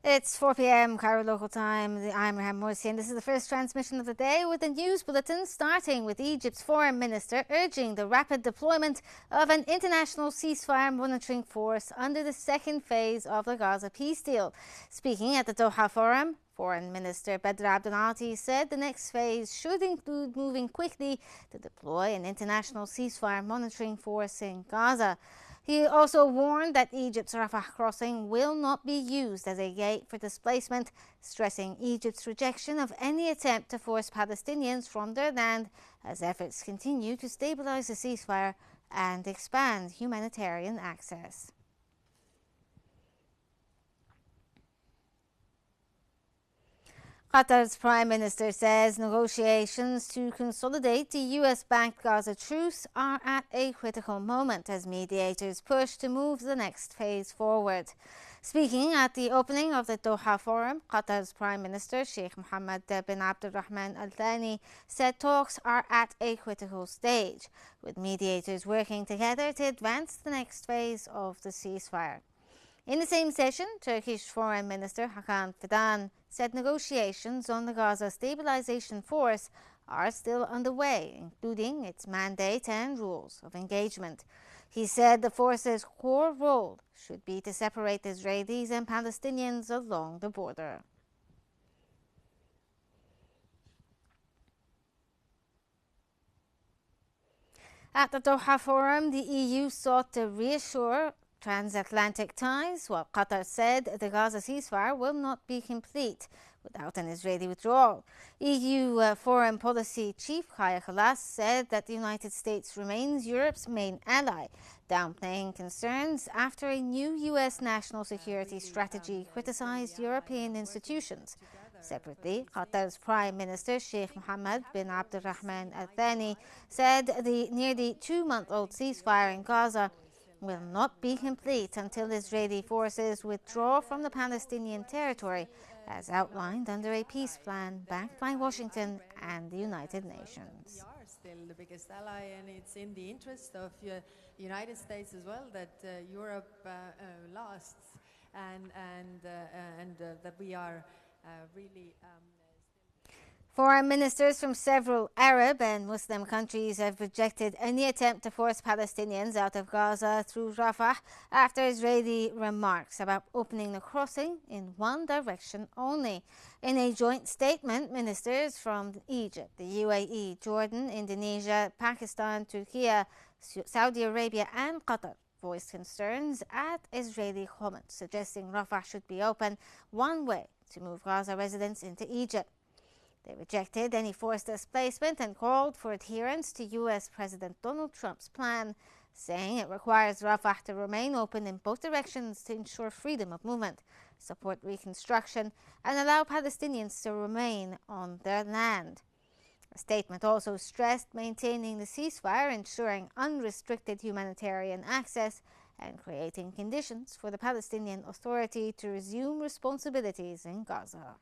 It's 4 p.m. Cairo local time. I'm Rehan Morsi, and this is the first transmission of the day with the news bulletin, starting with Egypt's foreign minister urging the rapid deployment of an international ceasefire monitoring force under the second phase of the Gaza peace deal. Speaking at the Doha Forum, Foreign Minister Badr Abdel said the next phase should include moving quickly to deploy an international ceasefire monitoring force in Gaza. He also warned that Egypt's Rafah crossing will not be used as a gate for displacement, stressing Egypt's rejection of any attempt to force Palestinians from their land as efforts continue to stabilize the ceasefire and expand humanitarian access. Qatar's Prime Minister says negotiations to consolidate the US-backed Gaza truce are at a critical moment as mediators push to move the next phase forward. Speaking at the opening of the Doha Forum, Qatar's Prime Minister Sheikh Mohammed bin Abdulrahman Al Thani said talks are at a critical stage, with mediators working together to advance the next phase of the ceasefire. In the same session, Turkish Foreign Minister Hakan Fidan said negotiations on the Gaza Stabilization Force are still underway, including its mandate and rules of engagement. He said the force's core role should be to separate Israelis and Palestinians along the border. At the Doha Forum, the EU sought to reassure transatlantic ties, while Qatar said the Gaza ceasefire will not be complete without an Israeli withdrawal. EU Foreign Policy Chief Kaya Kallas said that the United States remains Europe's main ally, downplaying concerns after a new US national security strategy criticized European institutions. Separately, Qatar's Prime Minister Sheikh Mohammed bin Abdulrahman Al Thani said the nearly 2-month-old ceasefire in Gaza will not be complete until Israeli forces withdraw from the Palestinian territory, as outlined under a peace plan backed by Washington and the United Nations. We are still the biggest ally, and it's in the interest of the United States as well that Europe lasts and that we are really Foreign ministers from several Arab and Muslim countries have rejected any attempt to force Palestinians out of Gaza through Rafah after Israeli remarks about opening the crossing in one direction only. In a joint statement, ministers from Egypt, the UAE, Jordan, Indonesia, Pakistan, Turkey, Saudi Arabia and Qatar voiced concerns at Israeli comments suggesting Rafah should be open one way to move Gaza residents into Egypt. They rejected any forced displacement and called for adherence to U.S. President Donald Trump's plan, saying it requires Rafah to remain open in both directions to ensure freedom of movement, support reconstruction, and allow Palestinians to remain on their land. The statement also stressed maintaining the ceasefire, ensuring unrestricted humanitarian access, and creating conditions for the Palestinian Authority to resume responsibilities in Gaza.